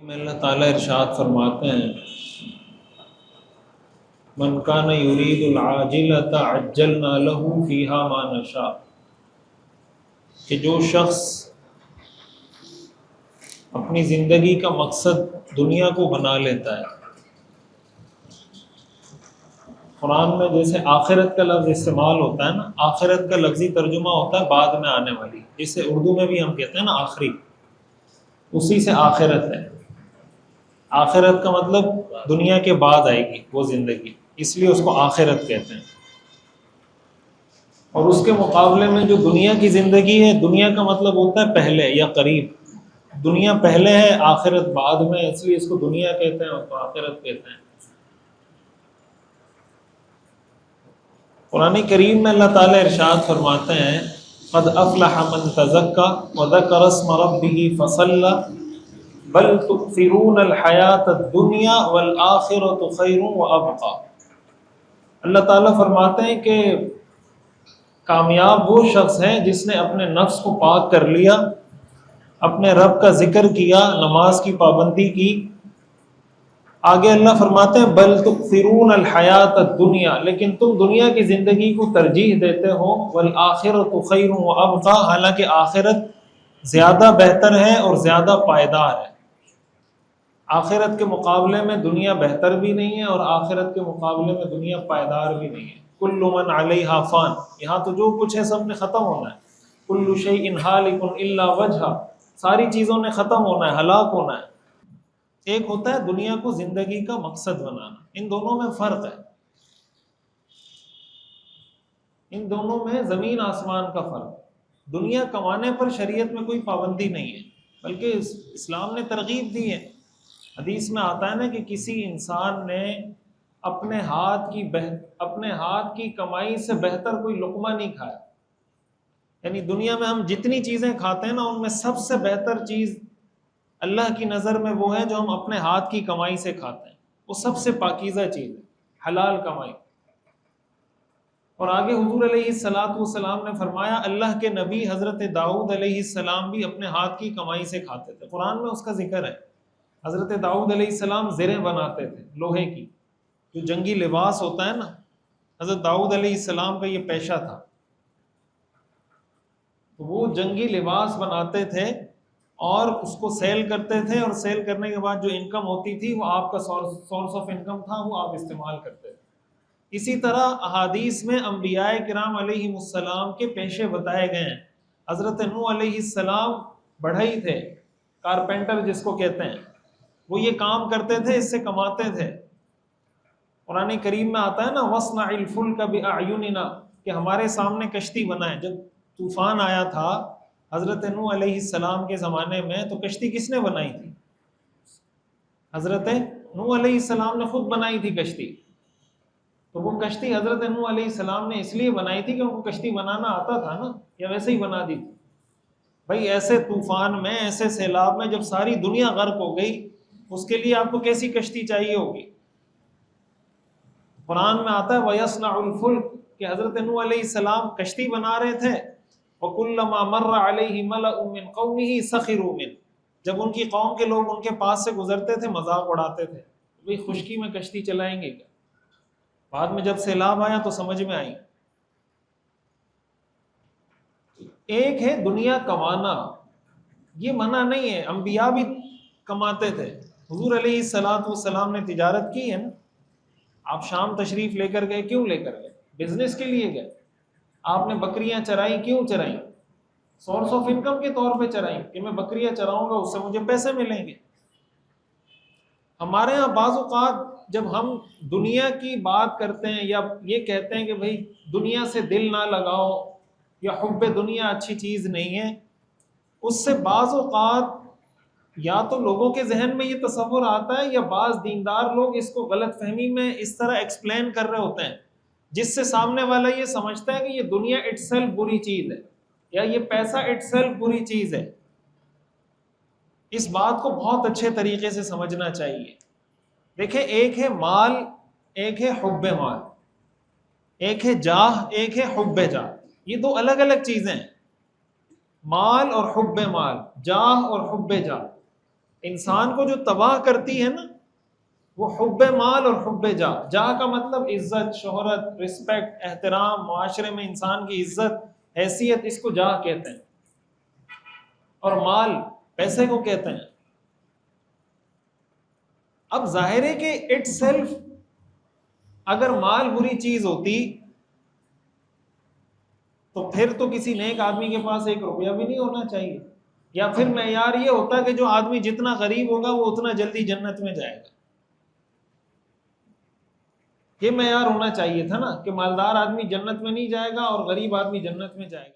میں اللہ تعالیٰ ارشاد فرماتے ہیں من کان یرید العاجلۃ عجلنا له فیہا ما نشاء، کہ جو شخص اپنی زندگی کا مقصد دنیا کو بنا لیتا ہے، قرآن میں جیسے آخرت کا لفظ استعمال ہوتا ہے نا، آخرت کا لفظی ترجمہ ہوتا ہے بعد میں آنے والی، جسے اردو میں بھی ہم کہتے ہیں نا آخری، اسی سے آخرت ہے۔ آخرت کا مطلب دنیا کے بعد آئے گی وہ زندگی، اس لیے اس کو آخرت کہتے ہیں۔ اور اس کے مقابلے میں جو دنیا کی زندگی ہے، دنیا کا مطلب ہوتا ہے پہلے یا قریب، دنیا پہلے ہے آخرت بعد میں، اس لیے اس کو دنیا کہتے ہیں اور کو آخرت کہتے ہیں۔ قرآن کریم میں اللہ تعالیٰ ارشاد فرماتے ہیں قد افلح من تزکا وذکر اسم ربہ فصلی بل تؤثرون الحیاۃ الدنیا والآخرۃ خیر وابقی۔ اللہ تعالیٰ فرماتے ہیں کہ کامیاب وہ شخص ہے جس نے اپنے نفس کو پاک کر لیا، اپنے رب کا ذکر کیا، نماز کی پابندی کی۔ آگے اللہ فرماتے ہیں بل تؤثرون الحیات الدنیا، لیکن تم دنیا کی زندگی کو ترجیح دیتے ہو، والآخرۃ خیر وابقی، حالانکہ آخرت زیادہ بہتر ہے اور زیادہ پائیدار ہے۔ آخرت کے مقابلے میں دنیا بہتر بھی نہیں ہے اور آخرت کے مقابلے میں دنیا پائیدار بھی نہیں ہے۔ کل من علیہا فان، یہاں تو جو کچھ ہے سب نے ختم ہونا ہے۔ کل شیء ہالک الا وجہہ، ساری چیزوں نے ختم ہونا ہے، ہلاک ہونا ہے۔ ایک ہوتا ہے دنیا کو زندگی کا مقصد بنانا، ان دونوں میں فرق ہے، ان دونوں میں زمین آسمان کا فرق۔ دنیا کمانے پر شریعت میں کوئی پابندی نہیں ہے، بلکہ اسلام نے ترغیب دی ہے۔ حدیث میں آتا ہے نا کہ کسی انسان نے اپنے ہاتھ کی کمائی سے بہتر کوئی لقمہ نہیں کھایا۔ یعنی دنیا میں ہم جتنی چیزیں کھاتے ہیں نا، ان میں سب سے بہتر چیز اللہ کی نظر میں وہ ہے جو ہم اپنے ہاتھ کی کمائی سے کھاتے ہیں، وہ سب سے پاکیزہ چیز ہے، حلال کمائی۔ اور آگے حضور علیہ الصلوۃ والسلام نے فرمایا اللہ کے نبی حضرت داؤد علیہ السلام بھی اپنے ہاتھ کی کمائی سے کھاتے تھے، قرآن میں اس کا ذکر ہے۔ حضرت داؤد علیہ السلام زریں بناتے تھے لوہے کی، جو جنگی لباس ہوتا ہے نا، حضرت داؤد علیہ السلام کا یہ پیشہ تھا۔ تو وہ جنگی لباس بناتے تھے اور اس کو سیل کرتے تھے، اور سیل کرنے کے بعد جو انکم ہوتی تھی وہ آپ کا سورس آف انکم تھا، وہ آپ استعمال کرتے تھے۔ اسی طرح احادیث میں انبیاء کرام علیہم السلام کے پیشے بتائے گئے ہیں۔ حضرت نوح علیہ السلام بڑھئی تھے، کارپینٹر جس کو کہتے ہیں، وہ یہ کام کرتے تھے، اس سے کماتے تھے۔ قرآن کریم میں آتا ہے نا وَاصْنَعِ الْفُلْكَ بِأَعْيُنِنَا، کہ ہمارے سامنے کشتی بنائے۔ جب طوفان آیا تھا حضرت نوح علیہ السلام کے زمانے میں، تو کشتی کس نے بنائی تھی؟ حضرت نوح علیہ السلام نے خود بنائی تھی کشتی۔ تو وہ کشتی حضرت نوح علیہ السلام نے اس لیے بنائی تھی کہ ان کو کشتی بنانا آتا تھا نا، یا ویسے ہی بنا دی تھی؟ بھائی ایسے طوفان میں، ایسے سیلاب میں جب ساری دنیا غرق ہو گئی، اس کے لیے آپ کو کیسی کشتی چاہیے ہوگی؟ قرآن میں آتا ہے وَيَصْنَعُ الْفُلْكَ، کہ حضرت نوح علیہ السلام کشتی بنا رہے تھے، وَكُلَّمَا مَرَّ عَلَيْهِ مَلَأٌ مِّن قَوْمِهِ سَخِرُوا مِنْهُ، جب ان کی قوم کے لوگ ان کے پاس سے گزرتے تھے مذاق اڑاتے تھے، بھئی خشکی میں کشتی چلائیں گے کیا؟ بعد میں جب سیلاب آیا تو سمجھ میں آئی۔ ایک ہے دنیا کمانا، یہ منع نہیں ہے، انبیاء بھی کماتے تھے۔ حضور علیہ الصلوۃ والسلام نے تجارت کی ہے نا، آپ شام تشریف لے کر گئے، کیوں لے کر گئے؟ بزنس کے لیے گئے۔ آپ نے بکریاں چرائیں، کیوں چرائیں؟ سورس آف انکم کے طور پہ چرائیں، کہ میں بکریاں چراؤں گا اس سے مجھے پیسے ملیں گے۔ ہمارے ہاں بعض اوقات جب ہم دنیا کی بات کرتے ہیں یا یہ کہتے ہیں کہ بھئی دنیا سے دل نہ لگاؤ یا حب دنیا اچھی چیز نہیں ہے، اس سے بعض اوقات یا تو لوگوں کے ذہن میں یہ تصور آتا ہے، یا بعض دیندار لوگ اس کو غلط فہمی میں اس طرح ایکسپلین کر رہے ہوتے ہیں جس سے سامنے والا یہ سمجھتا ہے کہ یہ دنیا اٹ سیلف بری چیز ہے، یا یہ پیسہ اٹ سیلف بری چیز ہے۔ اس بات کو بہت اچھے طریقے سے سمجھنا چاہیے۔ دیکھیں، ایک ہے مال، ایک ہے حب مال، ایک ہے جاہ، ایک ہے حب جاہ، یہ دو الگ الگ چیزیں ہیں۔ مال اور حب مال، جاہ اور حب جاہ، انسان کو جو تباہ کرتی ہے نا وہ حب مال اور حب جاہ. جاہ کا مطلب عزت، شہرت، رسپیکٹ، احترام، معاشرے میں انسان کی عزت، حیثیت، اس کو جاہ کہتے ہیں. اور مال پیسے کو کہتے ہیں. اب ظاہر ہے کہ اٹ سیلف اگر مال بری چیز ہوتی تو پھر تو کسی نیک آدمی کے پاس 1 روپیہ بھی نہیں ہونا چاہیے. یا پھر معیار یہ ہوتا کہ جو آدمی جتنا غریب ہوگا وہ اتنا جلدی جنت میں جائے گا. یہ معیار ہونا چاہیے تھا نا کہ مالدار آدمی جنت میں نہیں جائے گا اور غریب آدمی جنت میں جائے گا.